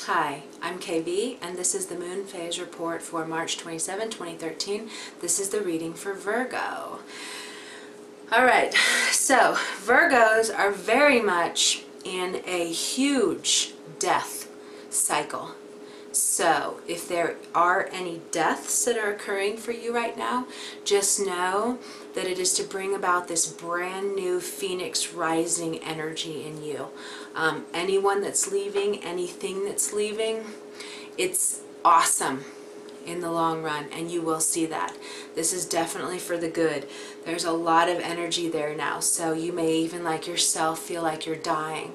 Hi, I'm KB, and this is the Moon Phase Report for March 27, 2013. This is the reading for Virgo. Alright, so Virgos are very much in a huge death cycle. So if there are any deaths that are occurring for you right now, just know that it is to bring about this brand new phoenix rising energy in you. Anyone that's leaving, anything that's leaving, it's awesome in the long run, and you will see that. This is definitely for the good. There's a lot of energy there now, so you may even like yourself feel like you're dying,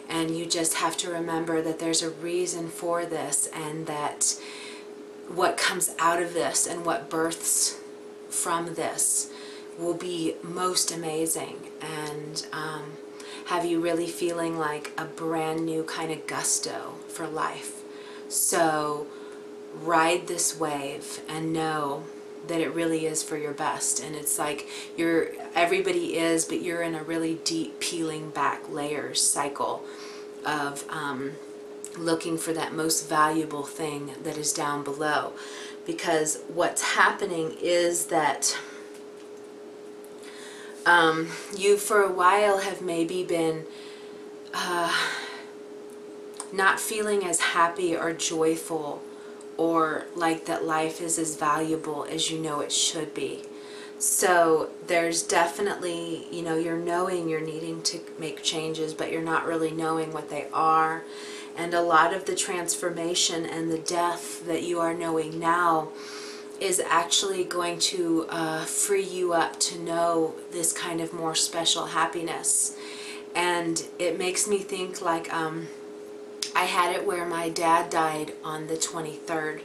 and you just have to remember that there's a reason for this, and that what comes out of this and what births from this will be most amazing, and have you really feeling like a brand new kind of gusto for life. So ride this wave and know that it really is for your best, and it's like everybody is, but you're in a really deep peeling back layers cycle of looking for that most valuable thing that is down below. Because what's happening is that you for a while have maybe been not feeling as happy or joyful, or like that life is as valuable as you know it should be. So there's definitely, you're knowing you're needing to make changes, but you're not really knowing what they are. And a lot of the transformation and the death that you are knowing now is actually going to free you up to know this kind of more special happiness. And it makes me think like I had it where my dad died on the 23rd,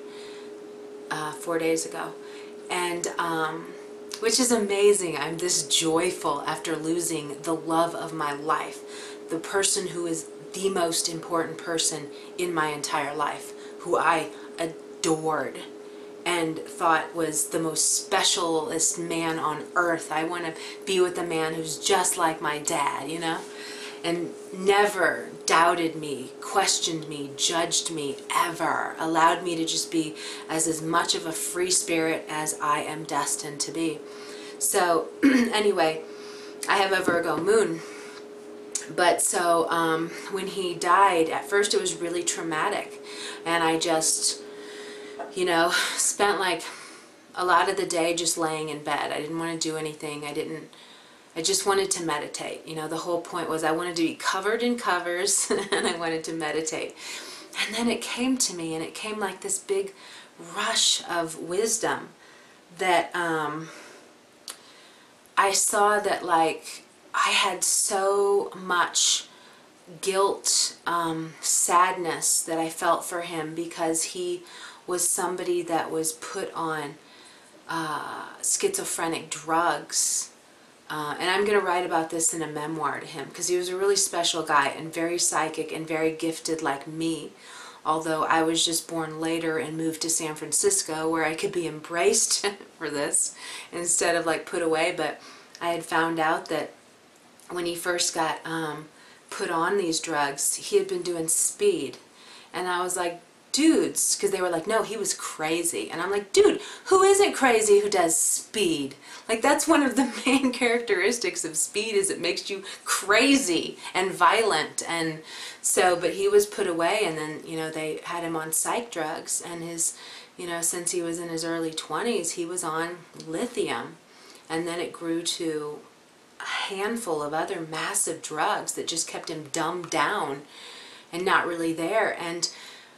4 days ago, and which is amazing. I'm this joyful after losing the love of my life, the person who is the most important person in my entire life, who I adored and thought was the most specialist man on earth. I want to be with a man who's just like my dad, and never doubted me, questioned me, judged me, ever. Allowed me to just be as much of a free spirit as I am destined to be. So anyway, I have a Virgo moon. But so when he died, at first it was really traumatic. And I just, spent like a lot of the day just laying in bed. I didn't want to do anything. I just wanted to meditate. The whole point was I wanted to be covered in covers and I wanted to meditate. And then it came to me, and it came like this big rush of wisdom that I saw that like I had so much guilt, sadness that I felt for him, because he was somebody that was put on schizophrenic drugs. And I'm going to write about this in a memoir to him, because he was a really special guy and very psychic and very gifted like me. Although I was just born later and moved to San Francisco where I could be embraced for this instead of like put away. But I had found out that when he first got put on these drugs, he had been doing speed. And I was like, dudes, because they were like, no, he was crazy. And I'm like, dude, who isn't crazy who does speed? Like, that's one of the main characteristics of speed, is it makes you crazy and violent. And so, but he was put away, and then, they had him on psych drugs, and his, since he was in his early 20s, he was on lithium. And then it grew to a handful of other massive drugs that just kept him dumbed down and not really there. And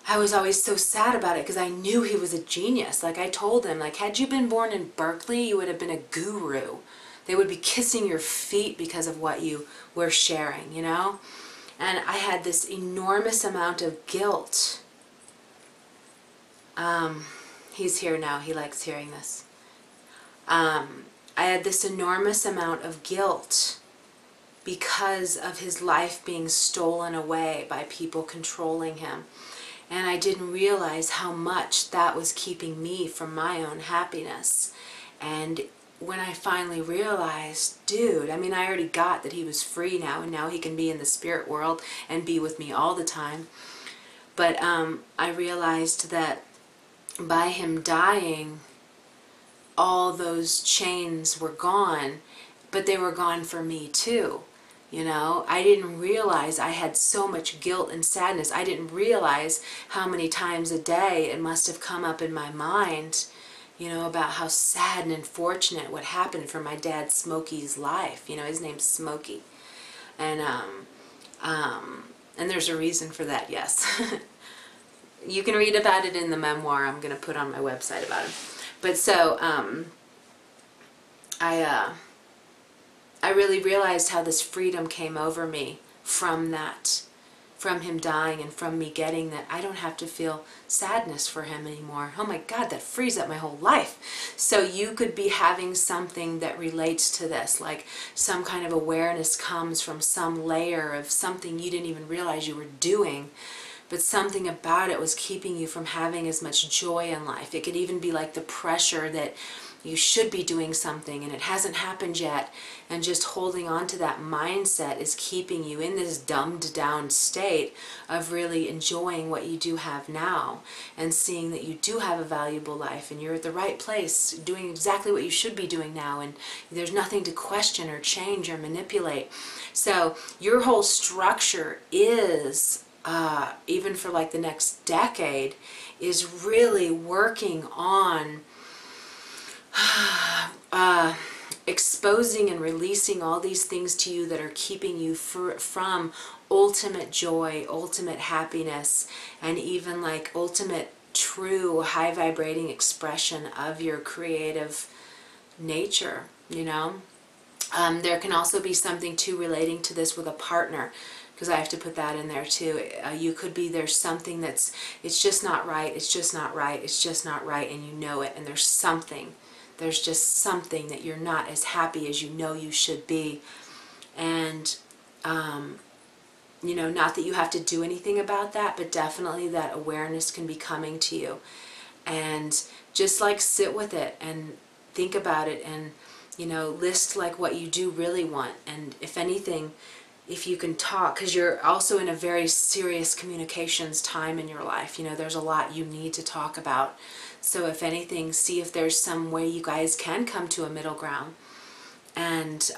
I was always so sad about it, because I knew he was a genius. Like I told him, like, had you been born in Berkeley, you would have been a guru. They would be kissing your feet because of what you were sharing, And I had this enormous amount of guilt. He's here now. He likes hearing this. I had this enormous amount of guilt because of his life being stolen away by people controlling him. And I didn't realize how much that was keeping me from my own happiness. And when I finally realized, dude, I mean, I already got that he was free now, and now he can be in the spirit world and be with me all the time. But I realized that by him dying, all those chains were gone, but they were gone for me too. You know, I didn't realize I had so much guilt and sadness. I didn't realize how many times a day it must have come up in my mind, you know, about how sad and unfortunate what happened for my dad Smokey's life. You know, his name's Smokey. And and there's a reason for that, yes. You can read about it in the memoir I'm going to put on my website about him. But so, I really realized how this freedom came over me from that, from him dying and from me getting that I don't have to feel sadness for him anymore. Oh my God, that frees up my whole life. So you could be having something that relates to this, like some kind of awareness comes from some layer of something you didn't even realize you were doing, but something about it was keeping you from having as much joy in life. It could even be like the pressure that you should be doing something and it hasn't happened yet, and just holding on to that mindset is keeping you in this dumbed down state of really enjoying what you do have now and seeing that you do have a valuable life and you're at the right place doing exactly what you should be doing now, and there's nothing to question or change or manipulate. So your whole structure is even for like the next decade is really working on exposing and releasing all these things to you that are keeping you from ultimate joy, ultimate happiness, and even like ultimate true high vibrating expression of your creative nature, you know. There can also be something too relating to this with a partner, because I have to put that in there too. You could be, there's something that's, it's just not right, it's just not right, it's just not right, and you know it, and there's just something that you're not as happy as you know you should be. And, you know, not that you have to do anything about that, but definitely that awareness can be coming to you. And just like sit with it and think about it and, you know, list like what you do really want. And if anything, if you can talk, because you're also in a very serious communications time in your life, you know, there's a lot you need to talk about. So if anything, see if there's some way you guys can come to a middle ground and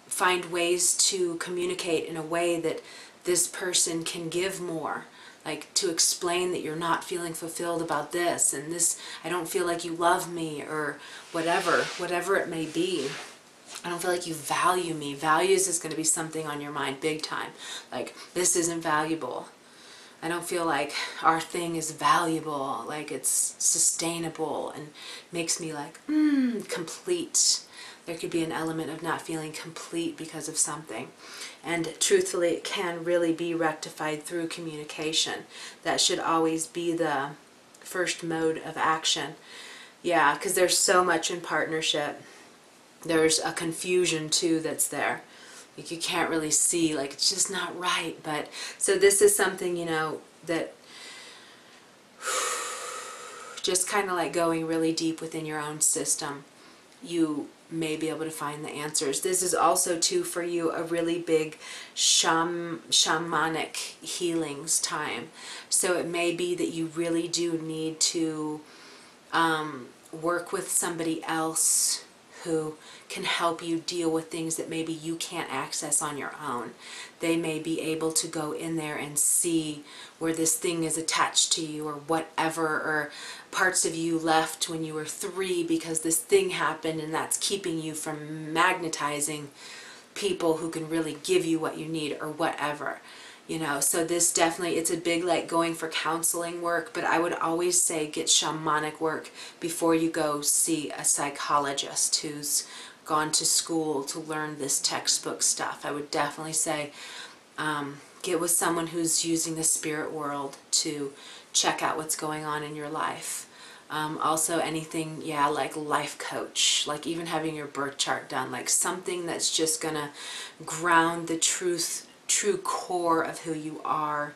find ways to communicate in a way that this person can give more. Like to explain that you're not feeling fulfilled about this and this, I don't feel like you love me, or whatever it may be. I don't feel like you value me. Values is going to be something on your mind big time. Like, this isn't valuable. I don't feel like our thing is valuable, like it's sustainable and makes me like, complete. There could be an element of not feeling complete because of something. And truthfully, it can really be rectified through communication. That should always be the first mode of action. Yeah, because there's so much in partnership. There's a confusion too that's there. Like you can't really see, like it's just not right. But so this is something, you know, that just kind of like going really deep within your own system, you may be able to find the answers. This is also too for you a really big shamanic healings time. So it may be that you really do need to work with somebody else who can help you deal with things that maybe you can't access on your own. They may be able to go in there and see where this thing is attached to you or whatever, or parts of you left when you were 3 because this thing happened, and that's keeping you from magnetizing people who can really give you what you need or whatever. You know, so this definitely, it's a big like going for counseling work, but I would always say get shamanic work before you go see a psychologist who's gone to school to learn this textbook stuff. I would definitely say get with someone who's using the spirit world to check out what's going on in your life. Also anything, yeah, like life coach, like even having your birth chart done, like something that's just gonna ground the true core of who you are,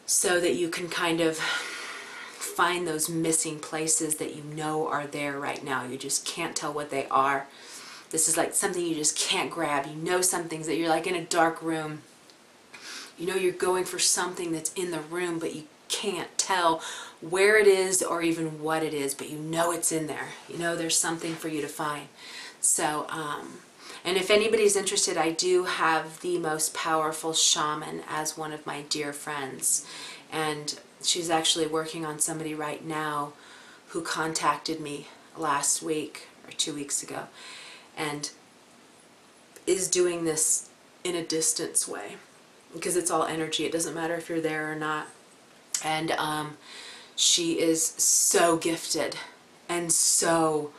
so that you can kind of find those missing places that you know are there right now. You just can't tell what they are. This is like something you just can't grab. You know, some things that you're like in a dark room You know you're going for something that's in the room, but you can't tell where it is or even what it is, but you know it's in there. You know there's something for you to find. So, and if anybody's interested, I do have the most powerful shaman as one of my dear friends. And she's actually working on somebody right now who contacted me last week or 2 weeks ago and is doing this in a distance way, because it's all energy. It doesn't matter if you're there or not. And she is so gifted and so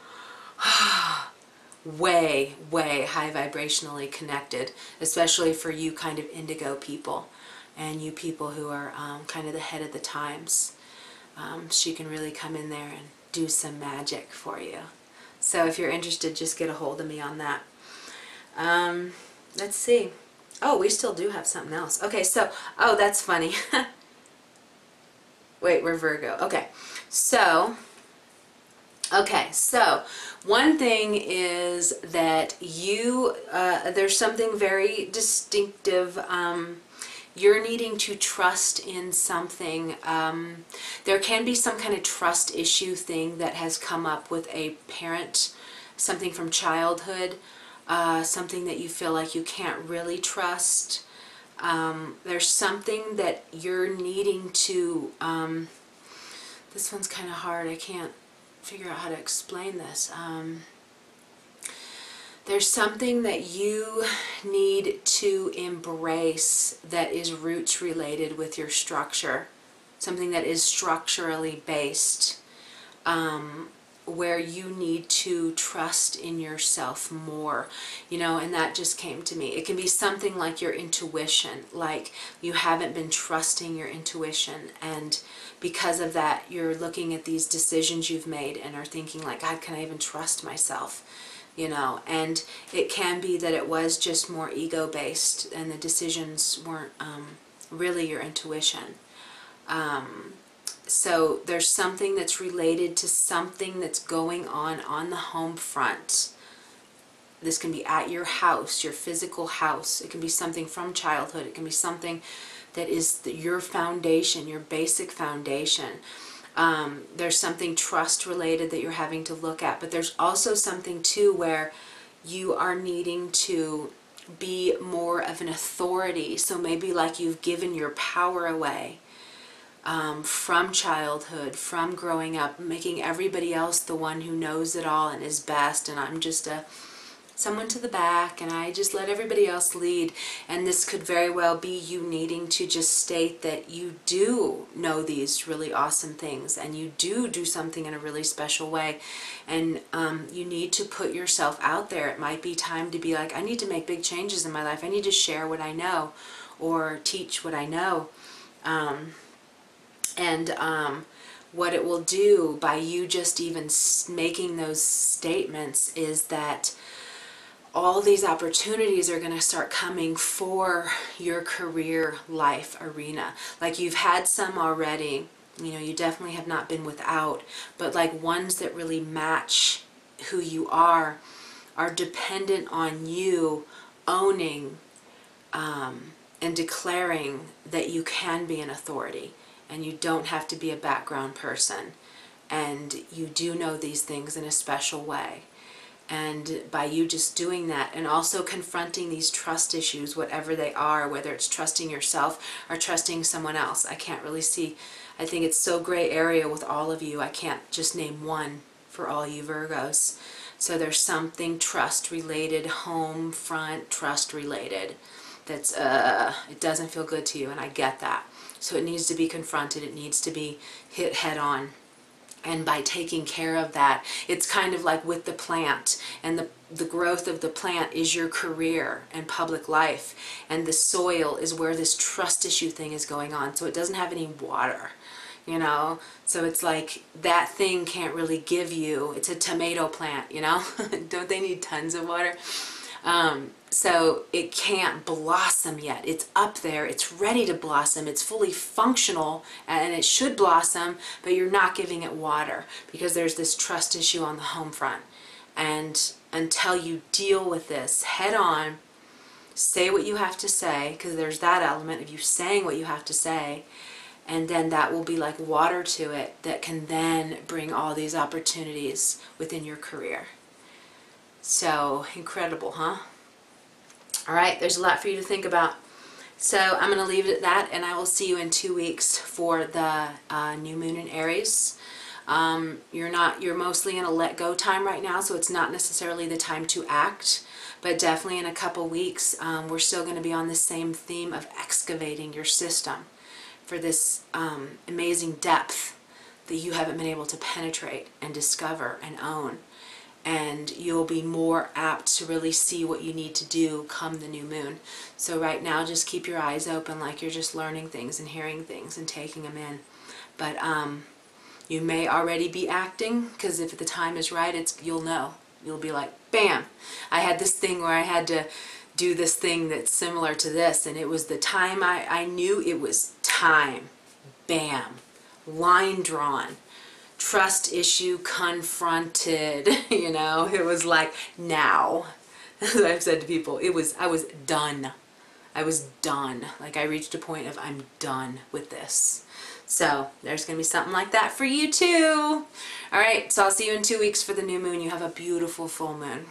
way high vibrationally connected, especially for you kind of indigo people and you people who are kind of the head of the times. She can really come in there and do some magic for you. So if you're interested, just get a hold of me on that. Let's see. Oh, we still do have something else. Okay, so, oh, that's funny. Wait, we're Virgo. Okay, so one thing is that you, there's something very distinctive. You're needing to trust in something. There can be some kind of trust issue thing that has come up with a parent, something from childhood, something that you feel like you can't really trust. There's something that you're needing to, this one's kind of hard. I can't figure out how to explain this. There's something that you need to embrace that is roots related with your structure, something that is structurally based, where you need to trust in yourself more, you know, and that just came to me. It can be something like your intuition, like you haven't been trusting your intuition, and because of that you're looking at these decisions you've made and are thinking like, God, can I even trust myself? You know, and it can be that it was just more ego based and the decisions weren't really your intuition. So there's something that's related to something that's going on the home front. This can be at your house, your physical house. It can be something from childhood. It can be something that is your foundation, your basic foundation. There's something trust related that you're having to look at, but there's also something too where you are needing to be more of an authority. So maybe like you've given your power away from childhood, from growing up, making everybody else the one who knows it all and is best, and I'm just someone to the back, and I just let everybody else lead. And this could very well be you needing to just state that you do know these really awesome things, and you do something in a really special way, and you need to put yourself out there. It might be time to be like, I need to make big changes in my life. I need to share what I know or teach what I know. What it will do by you just even making those statements is that all these opportunities are going to start coming for your career life arena. Like you've had some already, you know, you definitely have not been without, but like ones that really match who you are dependent on you owning and declaring that you can be an authority and you don't have to be a background person, and you do know these things in a special way. And by you just doing that and also confronting these trust issues, whatever they are, whether it's trusting yourself or trusting someone else, I can't really see. I think it's so gray area with all of you. I can't just name one for all you Virgos. So there's something trust related, home front trust related, that's it doesn't feel good to you, and I get that. So it needs to be confronted. It needs to be hit head on. And by taking care of that, it's kind of like with the plant, and the growth of the plant is your career and public life, and the soil is where this trust issue thing is going on. So it doesn't have any water, you know, so it's like that thing can't really give you, it's a tomato plant, you know, don't they need tons of water? So it can't blossom yet. It's up there, it's ready to blossom, it's fully functional, and it should blossom, but you're not giving it water because there's this trust issue on the home front. And until you deal with this head on, say what you have to say, because there's that element of you saying what you have to say, and then that will be like water to it that can then bring all these opportunities within your career. So incredible, huh? All right, there's a lot for you to think about. So I'm going to leave it at that, and I will see you in 2 weeks for the new moon in Aries. You're mostly in a let go time right now, so it's not necessarily the time to act, but definitely in a couple weeks, we're still going to be on the same theme of excavating your system for this amazing depth that you haven't been able to penetrate and discover and own. And you'll be more apt to really see what you need to do come the new moon. So right now, just keep your eyes open like you're just learning things and hearing things and taking them in. But you may already be acting, because if the time is right, you'll know. You'll be like, bam! I had this thing where I had to do this thing that's similar to this, and it was the time I knew it was time. Bam! Line drawn. Trust issue confronted, you know, it was like, now. As I've said to people, I was done. I was done. Like, I reached a point of, I'm done with this. So there's going to be something like that for you too. All right, so I'll see you in 2 weeks for the new moon. You have a beautiful full moon.